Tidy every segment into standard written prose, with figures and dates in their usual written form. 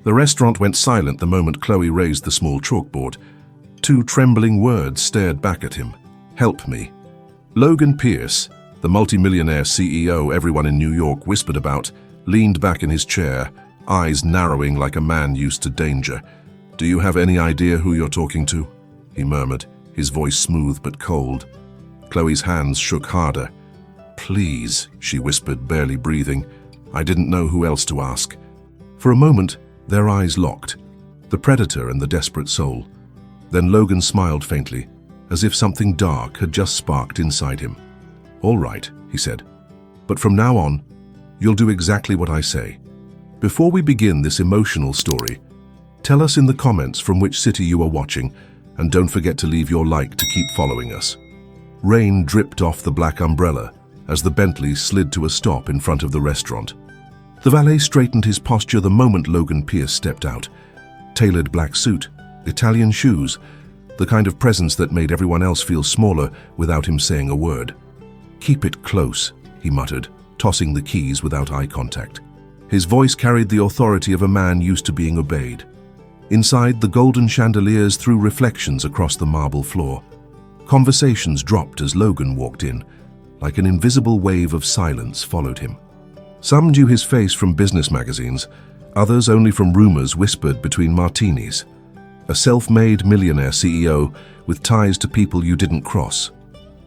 The restaurant went silent the moment Chloe raised the small chalkboard. Two trembling words stared back at him. Help me. Logan Pierce, the multimillionaire CEO everyone in New York whispered about, leaned back in his chair, eyes narrowing like a man used to danger. Do you have any idea who you're talking to? He murmured, his voice smooth but cold. Chloe's hands shook harder. Please, she whispered, barely breathing. I didn't know who else to ask. For a moment, their eyes locked, the predator and the desperate soul. Then Logan smiled faintly, as if something dark had just sparked inside him. All right, he said. But from now on, you'll do exactly what I say. Before we begin this emotional story, tell us in the comments from which city you are watching, and don't forget to leave your like to keep following us. Rain dripped off the black umbrella as the Bentley slid to a stop in front of the restaurant. The valet straightened his posture the moment Logan Pierce stepped out. Tailored black suit, Italian shoes, the kind of presence that made everyone else feel smaller without him saying a word. Keep it close, he muttered, tossing the keys without eye contact. His voice carried the authority of a man used to being obeyed. Inside, the golden chandeliers threw reflections across the marble floor. Conversations dropped as Logan walked in, like an invisible wave of silence followed him. Some knew his face from business magazines, others only from rumors whispered between martinis. A self-made millionaire CEO with ties to people you didn't cross.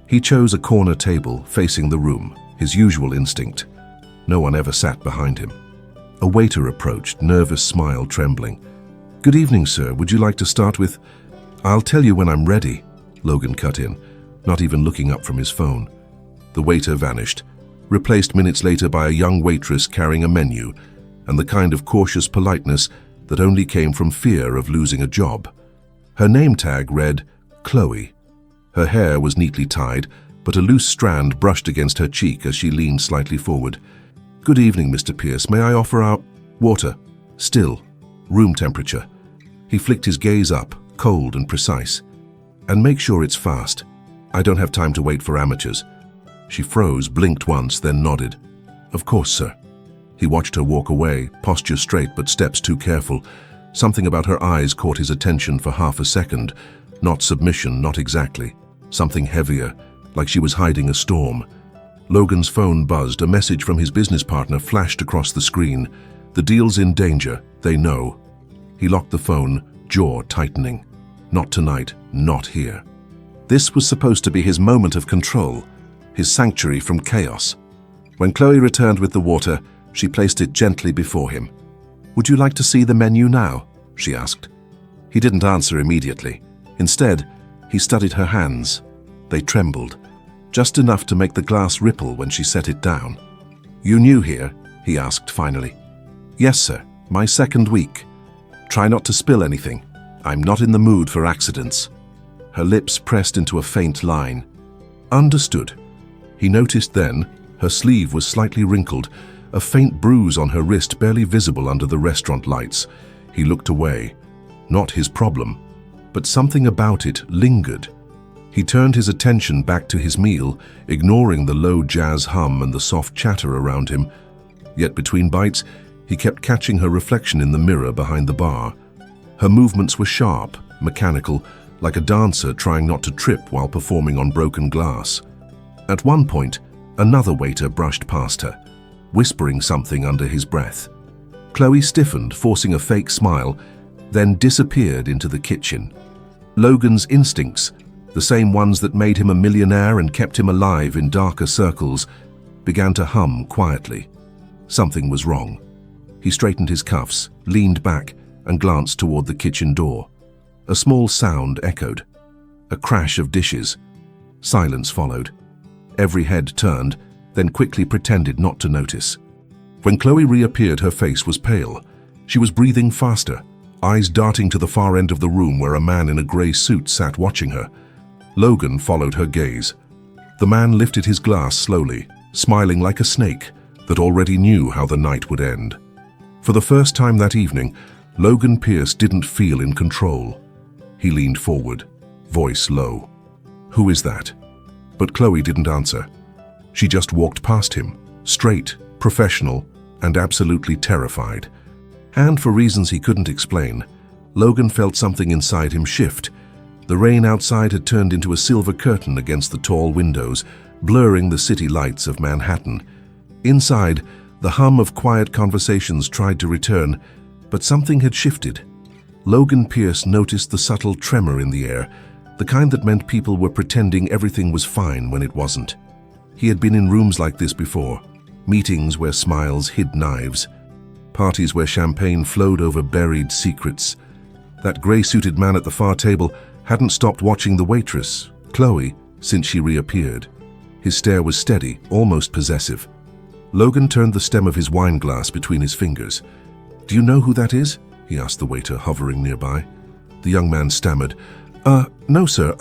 He chose a corner table facing the room, his usual instinct. No one ever sat behind him. A waiter approached, nervous smile trembling. Good evening, sir. Would you like to start with... I'll tell you when I'm ready, Logan cut in, not even looking up from his phone. The waiter vanished, replaced minutes later by a young waitress carrying a menu and the kind of cautious politeness that only came from fear of losing a job. Her name tag read Chloe. Her hair was neatly tied, but a loose strand brushed against her cheek as she leaned slightly forward. Good evening, Mr. Pierce. May I offer our... Water. Still. Room temperature. He flicked his gaze up, cold and precise. And make sure it's fast. I don't have time to wait for amateurs. She froze, blinked once, then nodded. Of course, sir. He watched her walk away, posture straight but steps too careful. Something about her eyes caught his attention for half a second. Not submission, not exactly. Something heavier, like she was hiding a storm. Logan's phone buzzed. A message from his business partner flashed across the screen. The deal's in danger, they know. He locked the phone, jaw tightening. Not tonight, not here. This was supposed to be his moment of control, his sanctuary from chaos. When Chloe returned with the water, she placed it gently before him. Would you like to see the menu now? She asked. He didn't answer immediately. Instead, he studied her hands. They trembled, just enough to make the glass ripple when she set it down. You new here? He asked finally. Yes, sir. My second week. Try not to spill anything. I'm not in the mood for accidents. Her lips pressed into a faint line. Understood. He noticed then, her sleeve was slightly wrinkled, a faint bruise on her wrist barely visible under the restaurant lights. He looked away. Not his problem, but something about it lingered. He turned his attention back to his meal, ignoring the low jazz hum and the soft chatter around him. Yet between bites, he kept catching her reflection in the mirror behind the bar. Her movements were sharp, mechanical, like a dancer trying not to trip while performing on broken glass. At one point, another waiter brushed past her, whispering something under his breath. Chloe stiffened, forcing a fake smile, then disappeared into the kitchen. Logan's instincts, the same ones that made him a millionaire and kept him alive in darker circles, began to hum quietly. Something was wrong. He straightened his cuffs, leaned back, and glanced toward the kitchen door. A small sound echoed. A crash of dishes. Silence followed. Every head turned, then quickly pretended not to notice. When Chloe reappeared, her face was pale. She was breathing faster, eyes darting to the far end of the room where a man in a grey suit sat watching her. Logan followed her gaze. The man lifted his glass slowly, smiling like a snake that already knew how the night would end. For the first time that evening, Logan Pierce didn't feel in control. He leaned forward, voice low. Who is that? But Chloe didn't answer. She just walked past him, straight, professional, and absolutely terrified. And for reasons he couldn't explain, Logan felt something inside him shift. The rain outside had turned into a silver curtain against the tall windows, blurring the city lights of Manhattan. Inside, the hum of quiet conversations tried to return, but something had shifted. Logan Pierce noticed the subtle tremor in the air, the kind that meant people were pretending everything was fine when it wasn't. He had been in rooms like this before, meetings where smiles hid knives, parties where champagne flowed over buried secrets. That grey-suited man at the far table hadn't stopped watching the waitress, Chloe, since she reappeared. His stare was steady, almost possessive. Logan turned the stem of his wine glass between his fingers. "Do you know who that is?" he asked the waiter hovering nearby. The young man stammered, "No, sir,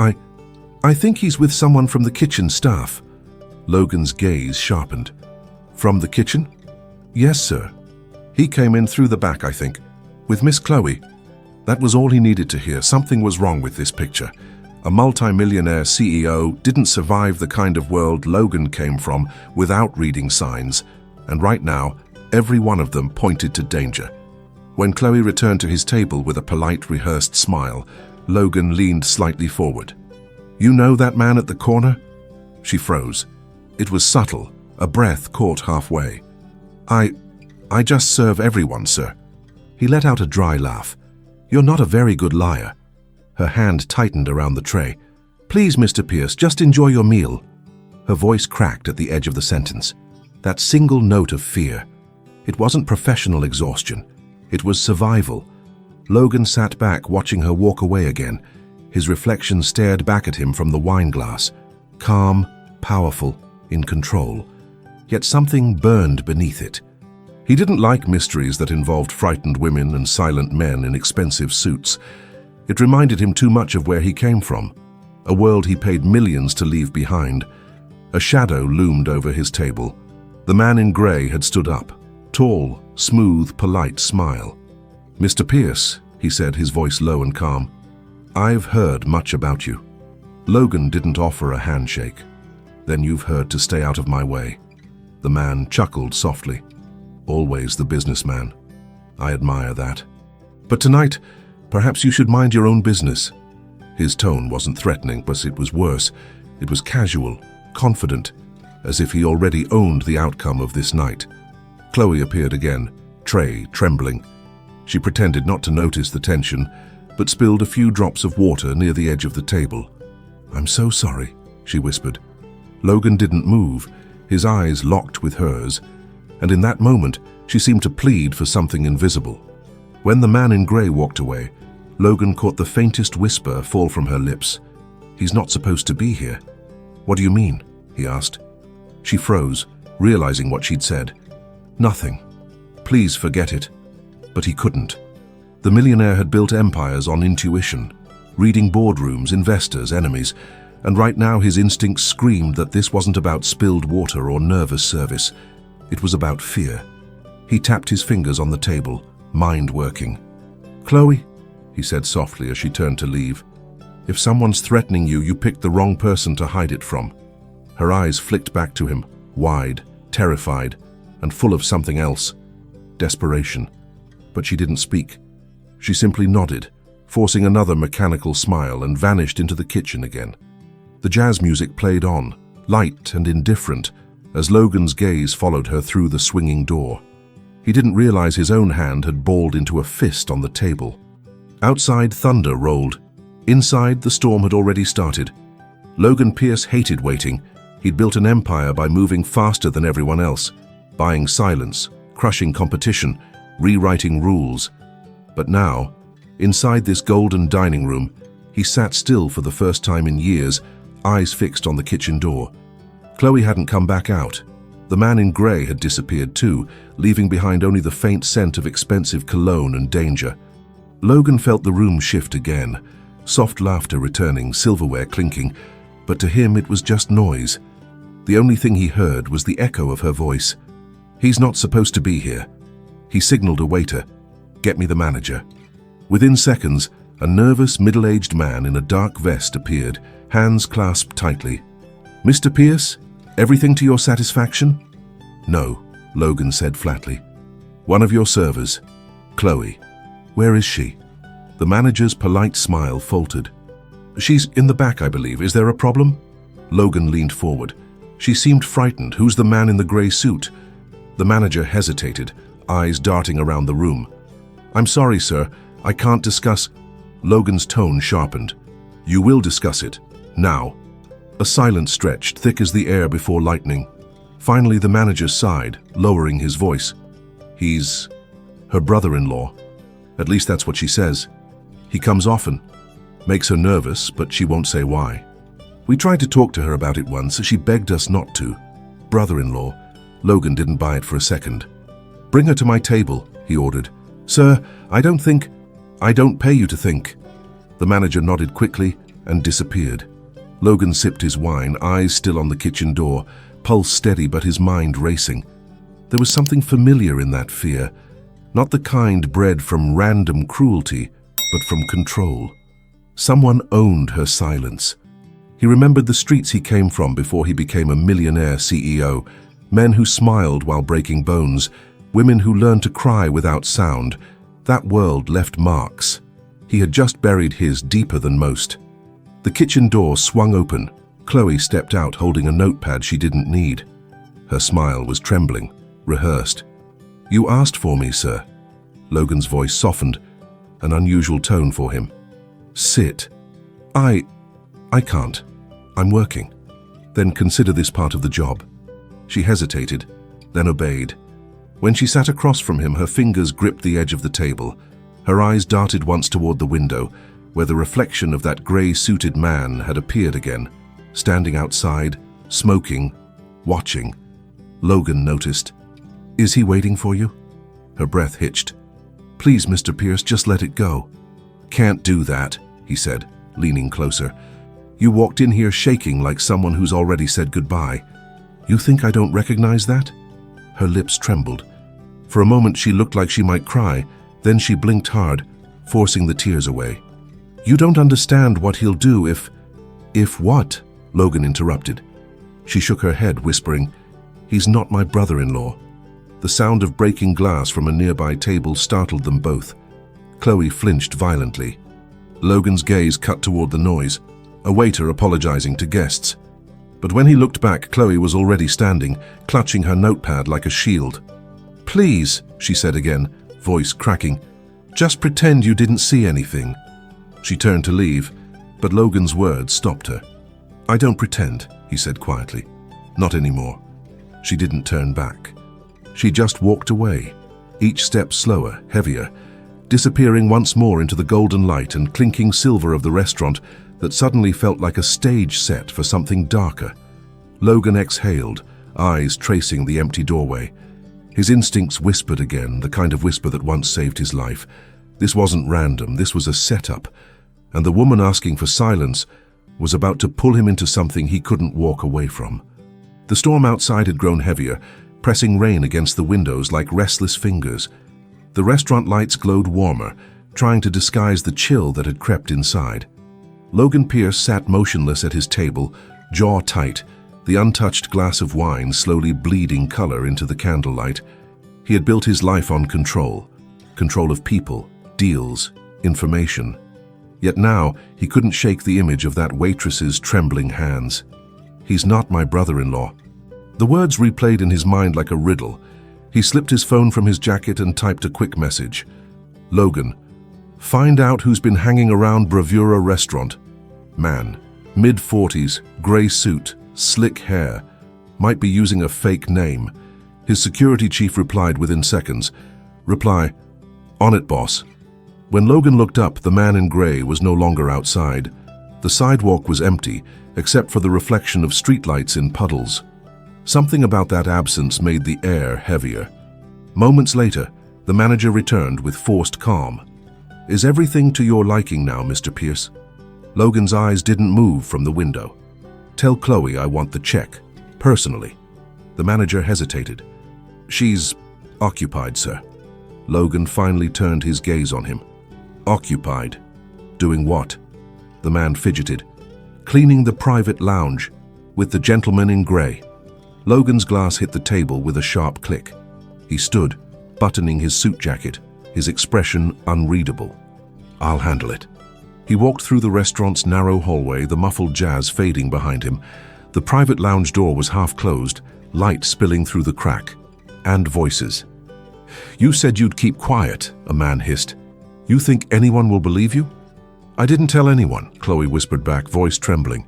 I think he's with someone from the kitchen staff." Logan's gaze sharpened. "From the kitchen?" "Yes, sir. He came in through the back, I think, with Miss Chloe." That was all he needed to hear. Something was wrong with this picture. A multimillionaire CEO didn't survive the kind of world Logan came from without reading signs, and right now, every one of them pointed to danger. When Chloe returned to his table with a polite, rehearsed smile, Logan leaned slightly forward. "You know that man at the corner?" She froze. It was subtle, a breath caught halfway. I just serve everyone, sir." He let out a dry laugh. "You're not a very good liar." Her hand tightened around the tray. "Please, Mr. Pierce, just enjoy your meal." Her voice cracked at the edge of the sentence. That single note of fear. It wasn't professional exhaustion. It was survival. Logan sat back, watching her walk away again. His reflection stared back at him from the wine glass. Calm, powerful, in control. Yet something burned beneath it. He didn't like mysteries that involved frightened women and silent men in expensive suits. It reminded him too much of where he came from, a world he paid millions to leave behind. A shadow loomed over his table. The man in grey had stood up, tall, smooth, polite smile. "Mr. Pierce," he said, his voice low and calm, "I've heard much about you." Logan didn't offer a handshake. "Then you've heard to stay out of my way." The man chuckled softly. "Always the businessman. I admire that. But tonight, perhaps you should mind your own business." His tone wasn't threatening, but it was worse. It was casual, confident, as if he already owned the outcome of this night. Chloe appeared again, tray trembling. She pretended not to notice the tension, but spilled a few drops of water near the edge of the table. "I'm so sorry," she whispered. Logan didn't move, his eyes locked with hers, and in that moment, she seemed to plead for something invisible. When the man in grey walked away, Logan caught the faintest whisper fall from her lips. "He's not supposed to be here." "What do you mean?" he asked. She froze, realizing what she'd said. "Nothing. Please forget it." But he couldn't. The millionaire had built empires on intuition, reading boardrooms, investors, enemies, and right now his instincts screamed that this wasn't about spilled water or nervous service. It was about fear. He tapped his fingers on the table, mind working. "Chloe," he said softly as she turned to leave, "if someone's threatening you, you picked the wrong person to hide it from." Her eyes flicked back to him, wide, terrified, and full of something else. Desperation. But she didn't speak. She simply nodded, forcing another mechanical smile, and vanished into the kitchen again. The jazz music played on, light and indifferent, as Logan's gaze followed her through the swinging door. He didn't realize his own hand had balled into a fist on the table. Outside, thunder rolled. Inside, the storm had already started. Logan Pierce hated waiting. He'd built an empire by moving faster than everyone else, buying silence, crushing competition, rewriting rules. But now, inside this golden dining room, he sat still for the first time in years, eyes fixed on the kitchen door. Chloe hadn't come back out. The man in grey had disappeared too, leaving behind only the faint scent of expensive cologne and danger. Logan felt the room shift again, soft laughter returning, silverware clinking, but to him it was just noise. The only thing he heard was the echo of her voice. "He's not supposed to be here." He signaled a waiter. "Get me the manager." Within seconds, a nervous, middle-aged man in a dark vest appeared, hands clasped tightly. "Mr. Pierce, everything to your satisfaction?" "No," Logan said flatly. "One of your servers." Chloe. Where is she? The manager's polite smile faltered. She's in the back, I believe. Is there a problem? Logan leaned forward. She seemed frightened. Who's the man in the gray suit? The manager hesitated, eyes darting around the room. I'm sorry, sir. I can't discuss. Logan's tone sharpened. You will discuss it. Now. A silence stretched, thick as the air before lightning. Finally, the manager sighed, lowering his voice. He's her brother-in-law. At least that's what she says. He comes often. Makes her nervous, but she won't say why. We tried to talk to her about it once. She begged us not to. Brother-in-law. Logan didn't buy it for a second. Bring her to my table, he ordered. Sir, I don't pay you to think. The manager nodded quickly and disappeared. Logan sipped his wine, eyes still on the kitchen door, pulse steady but his mind racing. There was something familiar in that fear, not the kind bred from random cruelty, but from control. Someone owned her silence. He remembered the streets he came from before he became a millionaire CEO, men who smiled while breaking bones, women who learned to cry without sound. That world left marks. He had just buried his deeper than most. The kitchen door swung open. Chloe stepped out holding a notepad she didn't need. Her smile was trembling, rehearsed. You asked for me, sir. Logan's voice softened, an unusual tone for him. Sit. I can't. I'm working. Then consider this part of the job. She hesitated, then obeyed. When she sat across from him, her fingers gripped the edge of the table. Her eyes darted once toward the window, where the reflection of that gray-suited man had appeared again, standing outside, smoking, watching. Logan noticed. Is he waiting for you? Her breath hitched. Please, Mr. Pierce, just let it go. Can't do that, he said, leaning closer. You walked in here shaking like someone who's already said goodbye. You think I don't recognize that? Her lips trembled. For a moment she looked like she might cry, then she blinked hard, forcing the tears away. You don't understand what he'll do if... If what? Logan interrupted. She shook her head, whispering, He's not my brother-in-law. The sound of breaking glass from a nearby table startled them both. Chloe flinched violently. Logan's gaze cut toward the noise, a waiter apologizing to guests. But when he looked back, Chloe was already standing, clutching her notepad like a shield. Please, she said again, voice cracking, just pretend you didn't see anything. She turned to leave, but Logan's words stopped her. I don't pretend, he said quietly. Not anymore. She didn't turn back. She just walked away, each step slower, heavier, disappearing once more into the golden light and clinking silver of the restaurant that suddenly felt like a stage set for something darker. Logan exhaled, eyes tracing the empty doorway. His instincts whispered again, the kind of whisper that once saved his life. This wasn't random, this was a setup, and the woman asking for silence was about to pull him into something he couldn't walk away from. The storm outside had grown heavier, pressing rain against the windows like restless fingers. The restaurant lights glowed warmer, trying to disguise the chill that had crept inside. Logan Pierce sat motionless at his table, jaw tight, the untouched glass of wine slowly bleeding color into the candlelight. He had built his life on control of people, deals, information. Yet now he couldn't shake the image of that waitress's trembling hands. He's not my brother-in-law. The words replayed in his mind like a riddle. He slipped his phone from his jacket and typed a quick message. Logan, find out who's been hanging around Bravura restaurant. Man, mid-40s, gray suit, slick hair. Might be using a fake name. His security chief replied within seconds. Reply, on it, boss. When Logan looked up, the man in gray was no longer outside. The sidewalk was empty, except for the reflection of streetlights in puddles. Something about that absence made the air heavier. Moments later, the manager returned with forced calm. Is everything to your liking now, Mr. Pierce? Logan's eyes didn't move from the window. Tell Chloe I want the check, personally. The manager hesitated. She's occupied, sir. Logan finally turned his gaze on him. Occupied? Doing what? The man fidgeted. Cleaning the private lounge, with the gentleman in gray. Logan's glass hit the table with a sharp click. He stood, buttoning his suit jacket. his expression unreadable. "I'll handle it." He walked through the restaurant's narrow hallway, the muffled jazz fading behind him. The private lounge door was half closed, light spilling through the crack, and voices. "You said you'd keep quiet," a man hissed. "You think anyone will believe you?" "I didn't tell anyone," Chloe whispered back, voice trembling.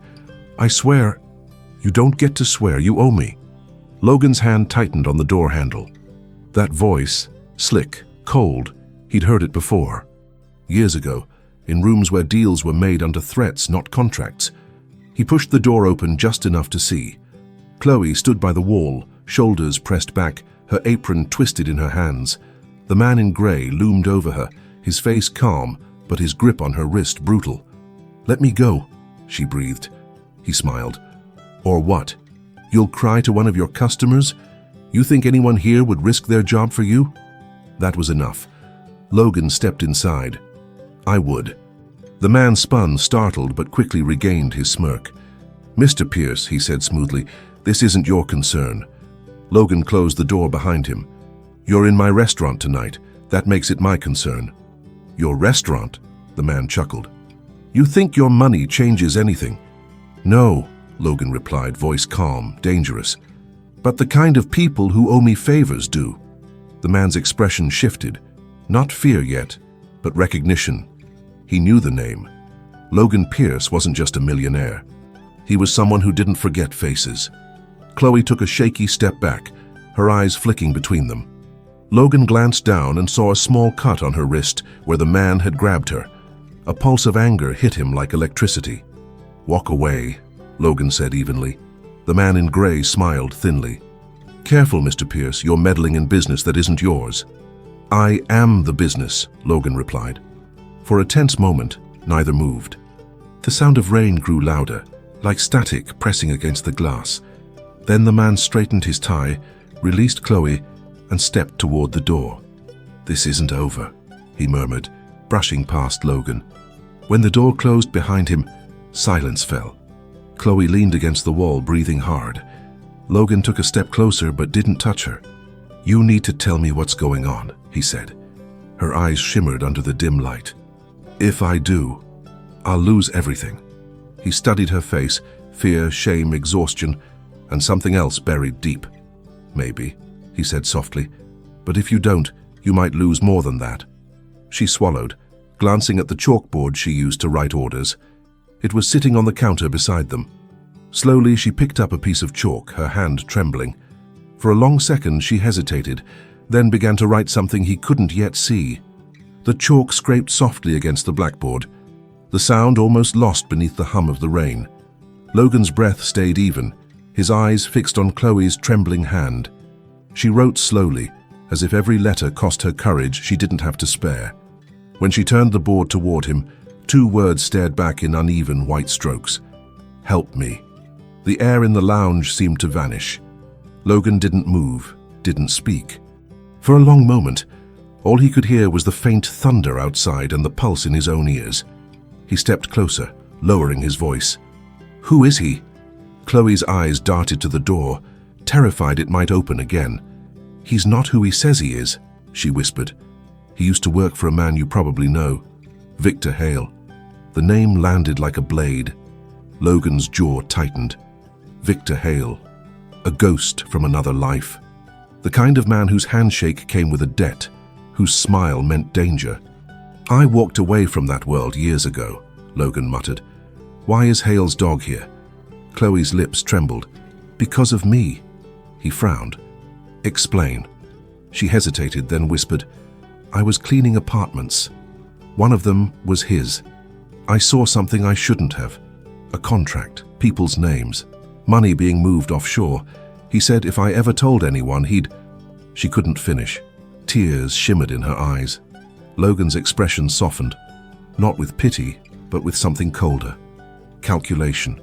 "I swear." "You don't get to swear, you owe me." Logan's hand tightened on the door handle. That voice, slick, cold, he'd heard it before. Years ago, in rooms where deals were made under threats, not contracts. He pushed the door open just enough to see. Chloe stood by the wall, shoulders pressed back, her apron twisted in her hands. The man in grey loomed over her, his face calm, but his grip on her wrist brutal. "Let me go," she breathed. He smiled. "Or what? You'll cry to one of your customers? You think anyone here would risk their job for you?" That was enough. Logan stepped inside. "I would." The man spun, startled, but quickly regained his smirk. "Mr. Pierce," he said smoothly, "this isn't your concern." Logan closed the door behind him. "You're in my restaurant tonight. That makes it my concern." "Your restaurant?" The man chuckled. "You think your money changes anything?" "No," Logan replied, voice calm, dangerous. "But the kind of people who owe me favors do." The man's expression shifted. Not fear yet, but recognition. He knew the name. Logan Pierce wasn't just a millionaire. He was someone who didn't forget faces. Chloe took a shaky step back, her eyes flicking between them. Logan glanced down and saw a small cut on her wrist where the man had grabbed her. A pulse of anger hit him like electricity. "Walk away," Logan said evenly. The man in grey smiled thinly. "Careful, Mr. Pierce, you're meddling in business that isn't yours." "I am the business," Logan replied. For a tense moment, neither moved. The sound of rain grew louder, like static pressing against the glass. Then the man straightened his tie, released Chloe, and stepped toward the door. "This isn't over," he murmured, brushing past Logan. When the door closed behind him, silence fell. Chloe leaned against the wall, breathing hard. Logan took a step closer but didn't touch her. "You need to tell me what's going on," he said. Her eyes shimmered under the dim light. "If I do, I'll lose everything." He studied her face, fear, shame, exhaustion, and something else buried deep. "Maybe," he said softly, "but if you don't, you might lose more than that." She swallowed, glancing at the chalkboard she used to write orders. It was sitting on the counter beside them. Slowly, she picked up a piece of chalk, her hand trembling. For a long second, she hesitated, then began to write something he couldn't yet see. The chalk scraped softly against the blackboard, the sound almost lost beneath the hum of the rain. Logan's breath stayed even, his eyes fixed on Chloe's trembling hand. She wrote slowly, as if every letter cost her courage she didn't have to spare. When she turned the board toward him, 2 words stared back in uneven white strokes. "Help me." The air in the lounge seemed to vanish. Logan didn't move, didn't speak. For a long moment, all he could hear was the faint thunder outside and the pulse in his own ears. He stepped closer, lowering his voice. "Who is he?" Chloe's eyes darted to the door, terrified it might open again. "He's not who he says he is," she whispered. "He used to work for a man you probably know, Victor Hale." The name landed like a blade. Logan's jaw tightened. Victor Hale, a ghost from another life. The kind of man whose handshake came with a debt, whose smile meant danger. "I walked away from that world years ago," Logan muttered. "Why is Hale's dog here?" Chloe's lips trembled. "Because of me." He frowned. "Explain." She hesitated, then whispered, "I was cleaning apartments. One of them was his. I saw something I shouldn't have. A contract, people's names, money being moved offshore. He said if I ever told anyone, he'd..." She couldn't finish. Tears shimmered in her eyes. Logan's expression softened, not with pity, but with something colder. Calculation.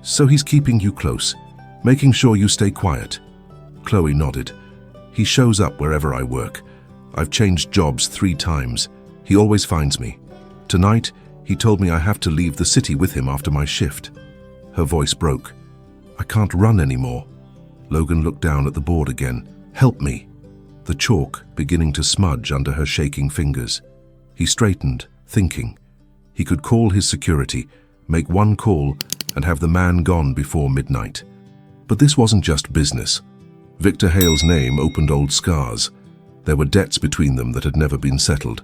"So he's keeping you close, making sure you stay quiet." Chloe nodded. "He shows up wherever I work. I've changed jobs 3 times. He always finds me. Tonight, he told me I have to leave the city with him after my shift." Her voice broke. "I can't run anymore." Logan looked down at the board again. "Help me." The the chalk beginning to smudge under her shaking fingers. He straightened, thinking. He could call his security, make one call, and have the man gone before midnight. But this wasn't just business. Victor Hale's name opened old scars. There were debts between them that had never been settled.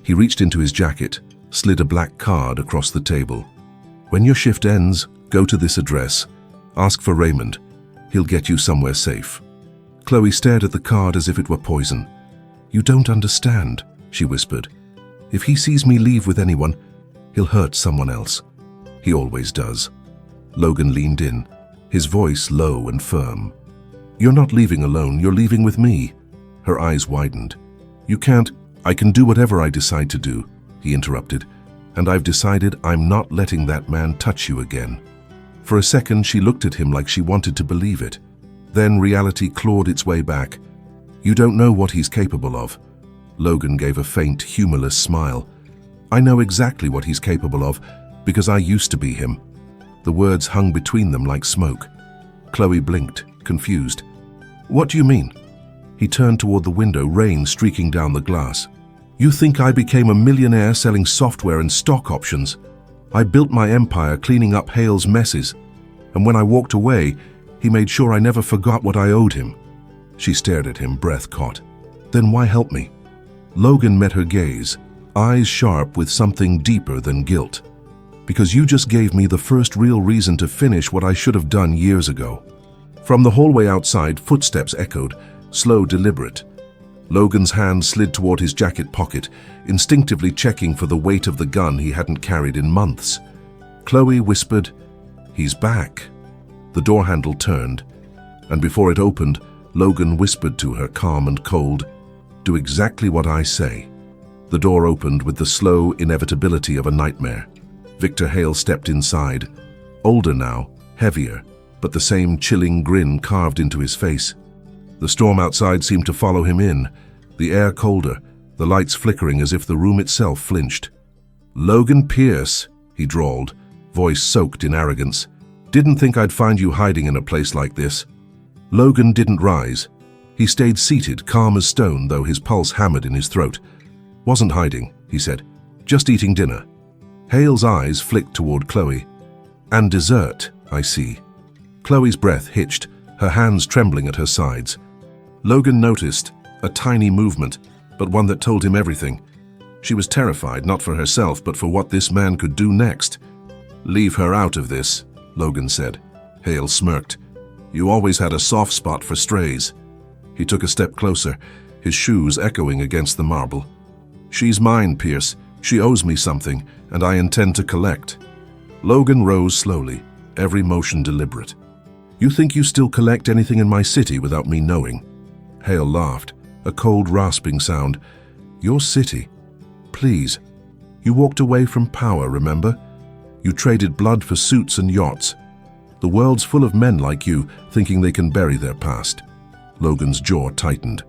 He reached into his jacket, slid a black card across the table. "When your shift ends, go to this address. Ask for Raymond. He'll get you somewhere safe." Chloe stared at the card as if it were poison. "You don't understand," she whispered. "If he sees me leave with anyone, he'll hurt someone else. He always does." Logan leaned in, his voice low and firm. "You're not leaving alone, you're leaving with me." Her eyes widened. "You can't—" "I can do whatever I decide to do," he interrupted, "and I've decided I'm not letting that man touch you again." For a second, she looked at him like she wanted to believe it. Then reality clawed its way back. "You don't know what he's capable of." Logan gave a faint, humorless smile. "I know exactly what he's capable of, because I used to be him." The words hung between them like smoke. Chloe blinked, confused. "What do you mean?" He turned toward the window, rain streaking down the glass. "You think I became a millionaire selling software and stock options? I built my empire cleaning up Hale's messes, and when I walked away, he made sure I never forgot what I owed him." She stared at him, breath caught. "Then why help me?" Logan met her gaze, eyes sharp with something deeper than guilt. "Because you just gave me the first real reason to finish what I should have done years ago." From the hallway outside, footsteps echoed, slow, deliberate. Logan's hand slid toward his jacket pocket, instinctively checking for the weight of the gun he hadn't carried in months. Chloe whispered, "He's back." The door handle turned, and before it opened, Logan whispered to her, calm and cold, "Do exactly what I say." The door opened with the slow inevitability of a nightmare. Victor Hale stepped inside, older now, heavier, but the same chilling grin carved into his face. The storm outside seemed to follow him in, the air colder, the lights flickering as if the room itself flinched. "Logan Pierce," he drawled, voice soaked in arrogance. "Didn't think I'd find you hiding in a place like this." Logan didn't rise. He stayed seated, calm as stone, though his pulse hammered in his throat. "Wasn't hiding," he said. "Just eating dinner." Hale's eyes flicked toward Chloe. "And dessert, I see." Chloe's breath hitched, her hands trembling at her sides. Logan noticed a tiny movement, but one that told him everything. She was terrified, not for herself, but for what this man could do next. "Leave her out of this," Logan said. Hale smirked. "You always had a soft spot for strays." He took a step closer, his shoes echoing against the marble. "She's mine, Pierce. She owes me something, and I intend to collect." Logan rose slowly, every motion deliberate. "You think you still collect anything in my city without me knowing?" Hale laughed, a cold, rasping sound. "Your city? Please. You walked away from power, remember? You traded blood for suits and yachts. The world's full of men like you, thinking they can bury their past." Logan's jaw tightened.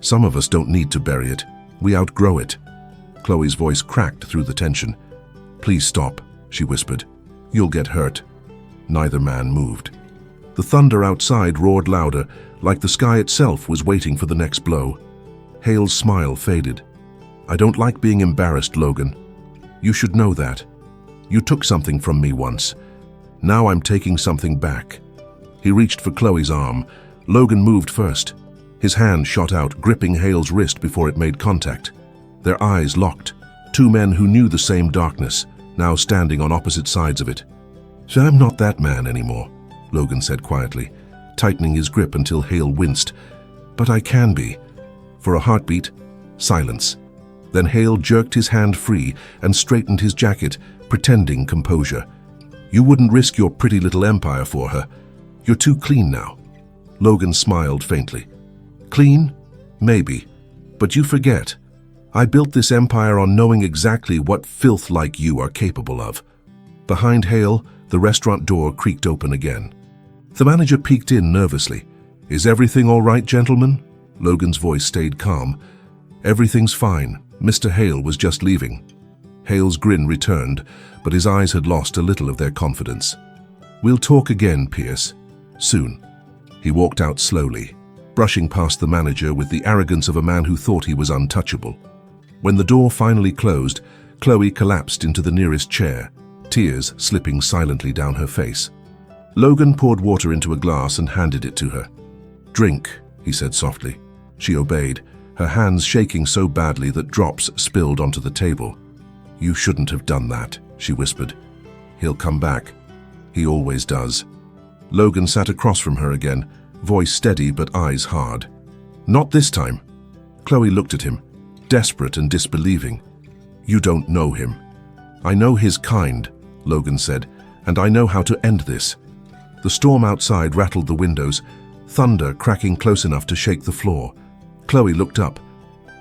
"Some of us don't need to bury it. We outgrow it." Chloe's voice cracked through the tension. "Please stop," she whispered. "You'll get hurt." Neither man moved. The thunder outside roared louder, like the sky itself was waiting for the next blow. Hale's smile faded. "I don't like being embarrassed, Logan. You should know that. You took something from me once. Now I'm taking something back." He reached for Chloe's arm. Logan moved first. His hand shot out, gripping Hale's wrist before it made contact. Their eyes locked, two men who knew the same darkness, now standing on opposite sides of it. "So I'm not that man anymore," Logan said quietly, tightening his grip until Hale winced. "But I can be." For a heartbeat, silence. Then Hale jerked his hand free and straightened his jacket, pretending composure. "You wouldn't risk your pretty little empire for her. You're too clean now." Logan smiled faintly. "Clean? Maybe. But you forget. I built this empire on knowing exactly what filth like you are capable of." Behind Hale, the restaurant door creaked open again. The manager peeked in nervously. "Is everything all right, gentlemen?" Logan's voice stayed calm. "Everything's fine. Mr. Hale was just leaving." Hale's grin returned, but his eyes had lost a little of their confidence. "We'll talk again, Pierce. Soon." He walked out slowly, brushing past the manager with the arrogance of a man who thought he was untouchable. When the door finally closed, Chloe collapsed into the nearest chair, tears slipping silently down her face. Logan poured water into a glass and handed it to her. "Drink," he said softly. She obeyed, her hands shaking so badly that drops spilled onto the table. "You shouldn't have done that," she whispered. "He'll come back. He always does." Logan sat across from her again, voice steady but eyes hard. "Not this time." Chloe looked at him, desperate and disbelieving. "You don't know him." "I know his kind," Logan said, "and I know how to end this." The storm outside rattled the windows, thunder cracking close enough to shake the floor. Chloe looked up.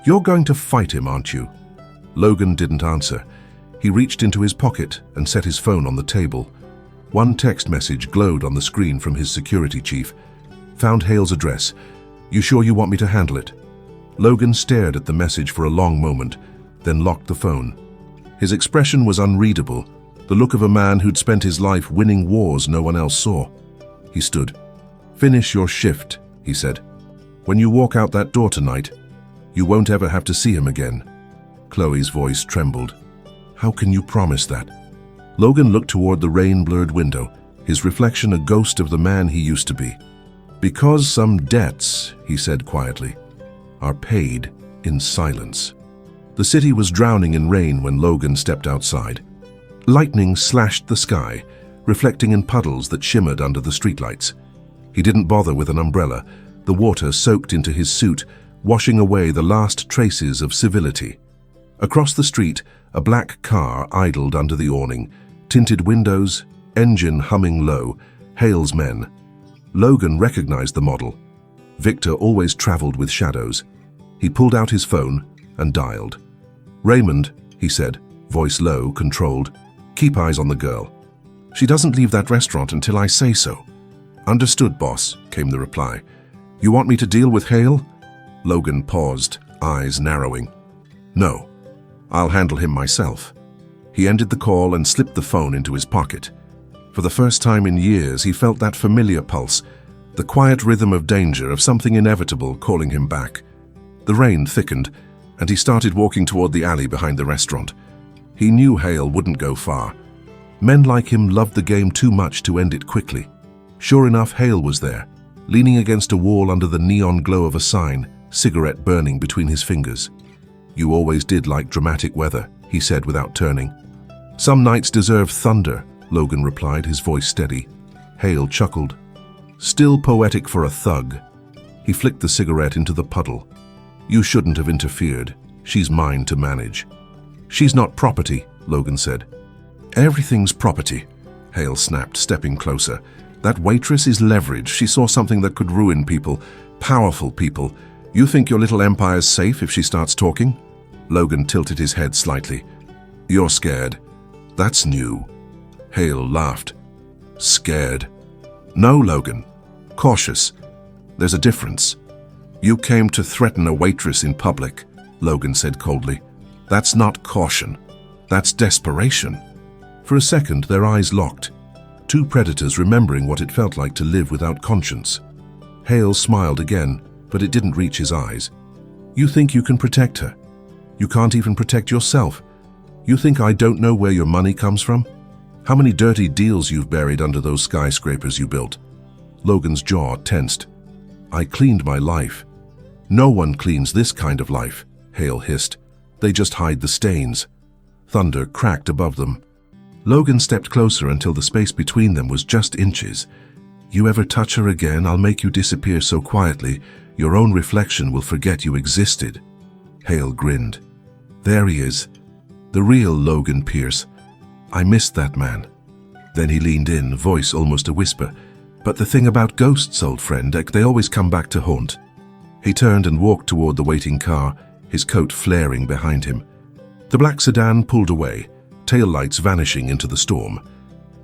"You're going to fight him, aren't you?" Logan didn't answer. He reached into his pocket and set his phone on the table. One text message glowed on the screen from his security chief. "Found Hale's address. You sure you want me to handle it?" Logan stared at the message for a long moment, then locked the phone. His expression was unreadable, the look of a man who'd spent his life winning wars no one else saw. He stood. "Finish your shift," he said. "When you walk out that door tonight, you won't ever have to see him again." Chloe's voice trembled. "How can you promise that?" Logan looked toward the rain-blurred window, his reflection a ghost of the man he used to be. "Because some debts," he said quietly, "are paid in silence." The city was drowning in rain when Logan stepped outside. Lightning slashed the sky, reflecting in puddles that shimmered under the streetlights. He didn't bother with an umbrella. The water soaked into his suit, washing away the last traces of civility. Across the street, a black car idled under the awning, tinted windows, engine humming low, Hale's men. Logan recognized the model. Victor always traveled with shadows. He pulled out his phone and dialed. "Raymond," he said, voice low, controlled, "keep eyes on the girl. She doesn't leave that restaurant until I say so." "Understood, boss," came the reply. "You want me to deal with Hale?" Logan paused, eyes narrowing. "No, I'll handle him myself." He ended the call and slipped the phone into his pocket. For the first time in years, he felt that familiar pulse, the quiet rhythm of danger, of something inevitable calling him back. The rain thickened, and he started walking toward the alley behind the restaurant. He knew Hale wouldn't go far. Men like him loved the game too much to end it quickly. Sure enough, Hale was there, leaning against a wall under the neon glow of a sign, cigarette burning between his fingers. "You always did like dramatic weather," he said without turning. "Some nights deserve thunder," Logan replied, his voice steady. Hale chuckled. "Still poetic for a thug." He flicked the cigarette into the puddle. "You shouldn't have interfered. She's mine to manage." "She's not property," Logan said. "Everything's property," Hale snapped, stepping closer. "That waitress is leverage. She saw something that could ruin people, powerful people. You think your little empire's safe if she starts talking?" Logan tilted his head slightly. "You're scared. That's new." Hale laughed. "Scared?" "No, Logan. Cautious. There's a difference." "You came to threaten a waitress in public," Logan said coldly. "That's not caution. That's desperation." For a second, their eyes locked. Two predators remembering what it felt like to live without conscience. Hale smiled again, but it didn't reach his eyes. "You think you can protect her? You can't even protect yourself. You think I don't know where your money comes from? How many dirty deals you've buried under those skyscrapers you built?" Logan's jaw tensed. "I cleaned my life." "No one cleans this kind of life," Hale hissed. "They just hide the stains." Thunder cracked above them. Logan stepped closer until the space between them was just inches. "You ever touch her again, I'll make you disappear so quietly, your own reflection will forget you existed." Hale grinned. "There he is. The real Logan Pierce. I missed that man." Then he leaned in, voice almost a whisper. "But the thing about ghosts, old friend, they always come back to haunt." He turned and walked toward the waiting car, his coat flaring behind him. The black sedan pulled away, taillights vanishing into the storm.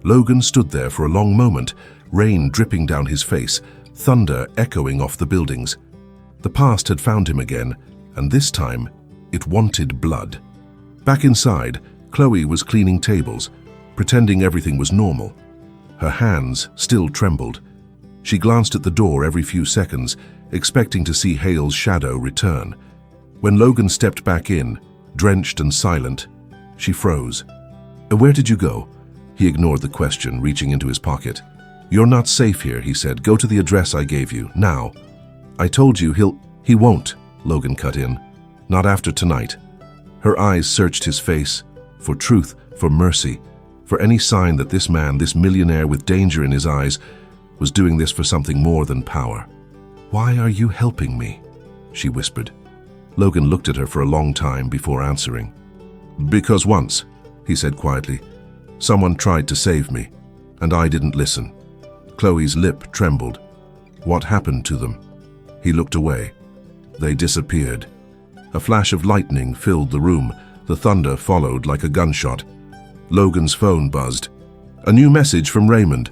Logan stood there for a long moment, rain dripping down his face, thunder echoing off the buildings. The past had found him again, and this time, it wanted blood. Back inside, Chloe was cleaning tables, pretending everything was normal. Her hands still trembled. She glanced at the door every few seconds, expecting to see Hale's shadow return. When Logan stepped back in, drenched and silent, she froze. "Where did you go?" He ignored the question, reaching into his pocket. "You're not safe here," he said. "Go to the address I gave you, now." "I told you He won't," Logan cut in. "Not after tonight." Her eyes searched his face, for truth, for mercy, for any sign that this man, this millionaire with danger in his eyes, was doing this for something more than power. "Why are you helping me?" she whispered. Logan looked at her for a long time before answering. "Because once," he said quietly, "someone tried to save me, and I didn't listen." Chloe's lip trembled. "What happened to them?" He looked away. They disappeared. A flash of lightning filled the room. The thunder followed like a gunshot. Logan's phone buzzed. "A new message from Raymond.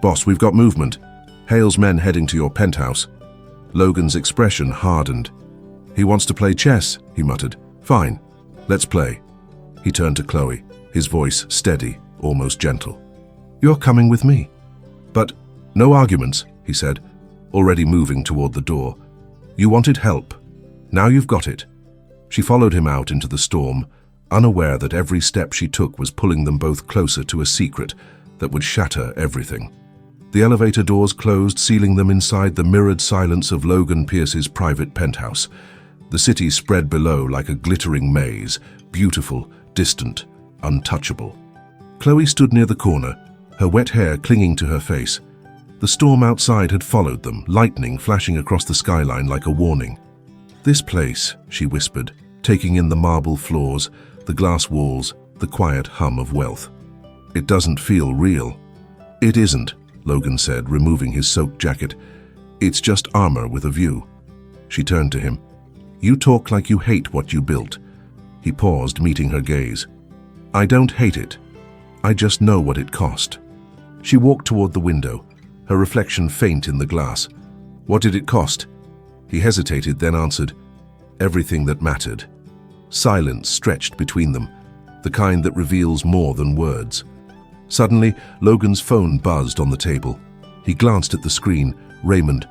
Boss, we've got movement. Hale's men heading to your penthouse." Logan's expression hardened. "He wants to play chess," he muttered. "Fine, let's play." He turned to Chloe, his voice steady, almost gentle. "You're coming with me." "But no arguments," he said, already moving toward the door. "You wanted help. Now you've got it." She followed him out into the storm, unaware that every step she took was pulling them both closer to a secret that would shatter everything. The elevator doors closed, sealing them inside the mirrored silence of Logan Pierce's private penthouse. The city spread below like a glittering maze, beautiful, distant, untouchable. Chloe stood near the corner, her wet hair clinging to her face. The storm outside had followed them, lightning flashing across the skyline like a warning. "This place," she whispered, taking in the marble floors, the glass walls, the quiet hum of wealth. "It doesn't feel real." "It isn't," Logan said, removing his soaked jacket. "It's just armor with a view." She turned to him. "You talk like you hate what you built." He paused, meeting her gaze. "I don't hate it. I just know what it cost." She walked toward the window, her reflection faint in the glass. "What did it cost?" He hesitated, then answered, "Everything that mattered." Silence stretched between them, the kind that reveals more than words. Suddenly, Logan's phone buzzed on the table. He glanced at the screen. "Raymond.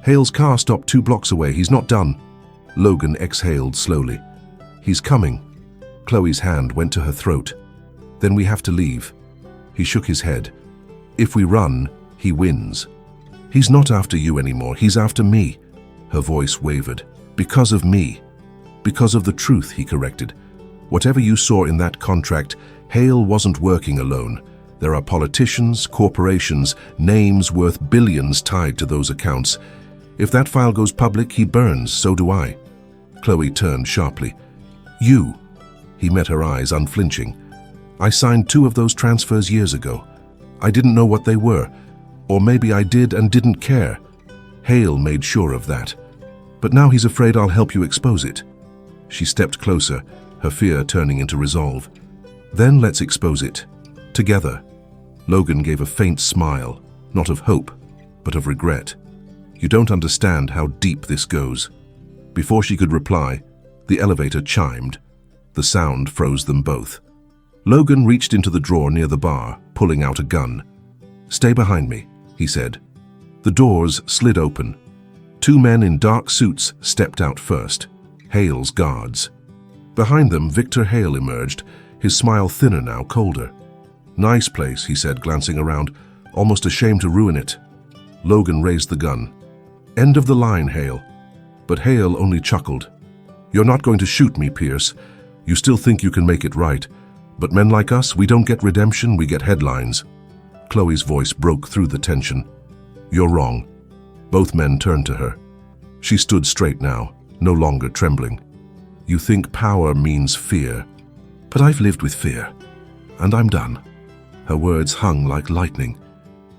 Hale's car stopped 2 blocks away. He's not done." Logan exhaled slowly. "He's coming." Chloe's hand went to her throat. "Then we have to leave." He shook his head. "If we run, he wins." "He's not after you anymore. He's after me." Her voice wavered. "Because of me." "Because of the truth," he corrected. "Whatever you saw in that contract, Hale wasn't working alone. There are politicians, corporations, names worth billions tied to those accounts. If that file goes public, he burns, so do I." Chloe turned sharply. "You?" He met her eyes, unflinching. "I signed 2 of those transfers years ago. I didn't know what they were. Or maybe I did and didn't care. Hale made sure of that. But now he's afraid I'll help you expose it." She stepped closer, her fear turning into resolve. "Then let's expose it. Together." Logan gave a faint smile, not of hope, but of regret. "You don't understand how deep this goes." Before she could reply, the elevator chimed. The sound froze them both. Logan reached into the drawer near the bar, pulling out a gun. "Stay behind me," he said. The doors slid open. 2 men in dark suits stepped out first, Hale's guards. Behind them, Victor Hale emerged, his smile thinner now, colder. "Nice place," he said, glancing around, almost ashamed to ruin it. Logan raised the gun. "End of the line, Hale." But Hale only chuckled. "You're not going to shoot me, Pierce. You still think you can make it right. But men like us, we don't get redemption, we get headlines." Chloe's voice broke through the tension. "You're wrong." Both men turned to her. She stood straight now, no longer trembling. "You think power means fear. But I've lived with fear. And I'm done." Her words hung like lightning.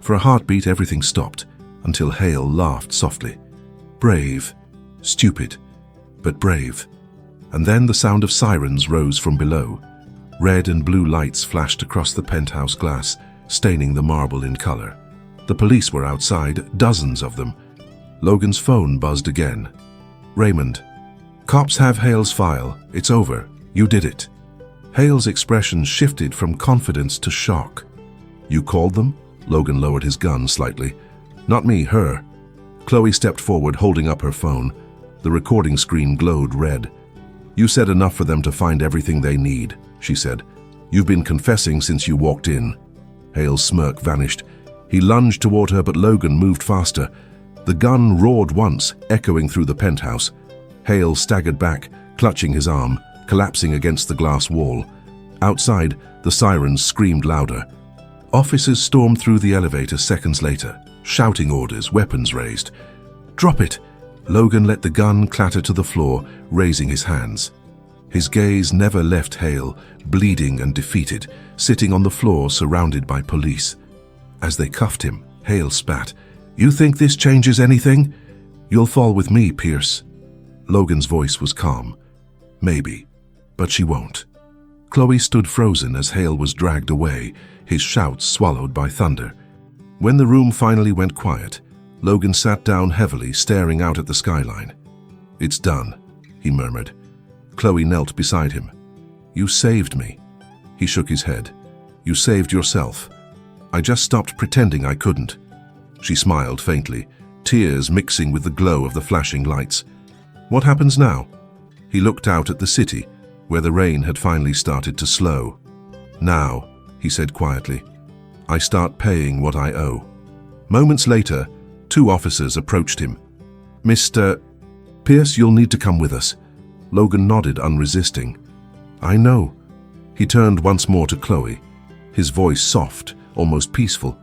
For a heartbeat, everything stopped, until Hale laughed softly. "Brave. Stupid. But brave." And then the sound of sirens rose from below. Red and blue lights flashed across the penthouse glass, staining the marble in color. The police were outside, dozens of them. Logan's phone buzzed again. "Raymond. Cops have Hale's file. It's over. You did it." Hale's expression shifted from confidence to shock. "You called them?" Logan lowered his gun slightly. Not me, her. Chloe stepped forward, holding up her phone. The recording screen glowed red. You said enough for them to find everything they need, she said. You've been confessing since you walked in. Hale's smirk vanished. He lunged toward her, but Logan moved faster. The gun roared once, echoing through the penthouse. Hale staggered back, clutching his arm, collapsing against the glass wall. Outside, the sirens screamed louder. Officers stormed through the elevator seconds later, shouting orders, weapons raised. Drop it! Logan let the gun clatter to the floor, raising his hands. His gaze never left Hale, bleeding and defeated, sitting on the floor surrounded by police. As they cuffed him, Hale spat. You think this changes anything? You'll fall with me, Pierce. Logan's voice was calm. Maybe, but she won't. Chloe stood frozen as Hale was dragged away, his shouts swallowed by thunder. When the room finally went quiet, Logan sat down heavily, staring out at the skyline. It's done, he murmured. Chloe knelt beside him. You saved me. He shook his head. You saved yourself. I just stopped pretending I couldn't. She smiled faintly, tears mixing with the glow of the flashing lights. What happens now? He looked out at the city, where the rain had finally started to slow. Now, he said quietly, I start paying what I owe. Moments later, 2 officers approached him. Mr. Pierce, you'll need to come with us. Logan nodded, unresisting. I know. He turned once more to Chloe, his voice soft, almost peaceful.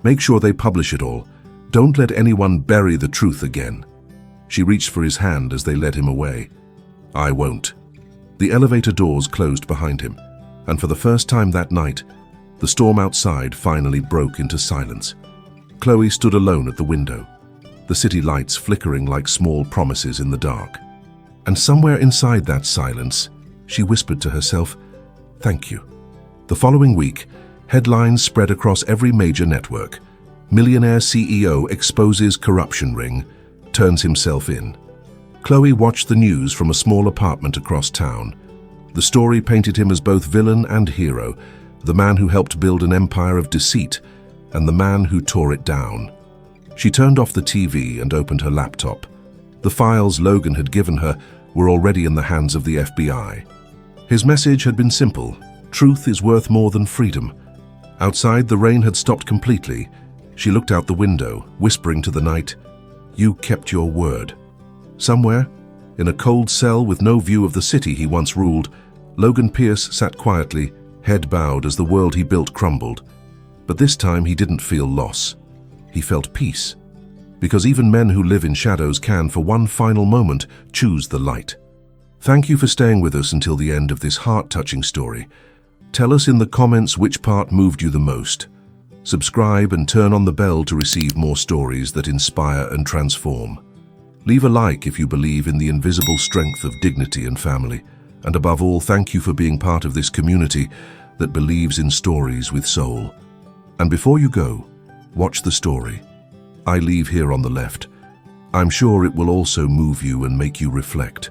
Make sure they publish it all. Don't let anyone bury the truth again. She reached for his hand as they led him away. I won't. The elevator doors closed behind him, and for the first time that night, the storm outside finally broke into silence. Chloe stood alone at the window, the city lights flickering like small promises in the dark. And somewhere inside that silence, she whispered to herself, thank you. The following week, headlines spread across every major network. Millionaire CEO exposes corruption ring, turns himself in. Chloe watched the news from a small apartment across town. The story painted him as both villain and hero, the man who helped build an empire of deceit, and the man who tore it down. She turned off the TV and opened her laptop. The files Logan had given her were already in the hands of the FBI. His message had been simple: truth is worth more than freedom. Outside, the rain had stopped completely. She looked out the window, whispering to the night, you kept your word. Somewhere, in a cold cell with no view of the city he once ruled, Logan Pierce sat quietly, head bowed as the world he built crumbled. But this time he didn't feel loss. He felt peace. Because even men who live in shadows can, for one final moment, choose the light. Thank you for staying with us until the end of this heart-touching story. Tell us in the comments which part moved you the most. Subscribe and turn on the bell to receive more stories that inspire and transform. Leave a like if you believe in the invisible strength of dignity and family. And above all, thank you for being part of this community that believes in stories with soul. And before you go, watch the story I leave here on the left. I'm sure it will also move you and make you reflect.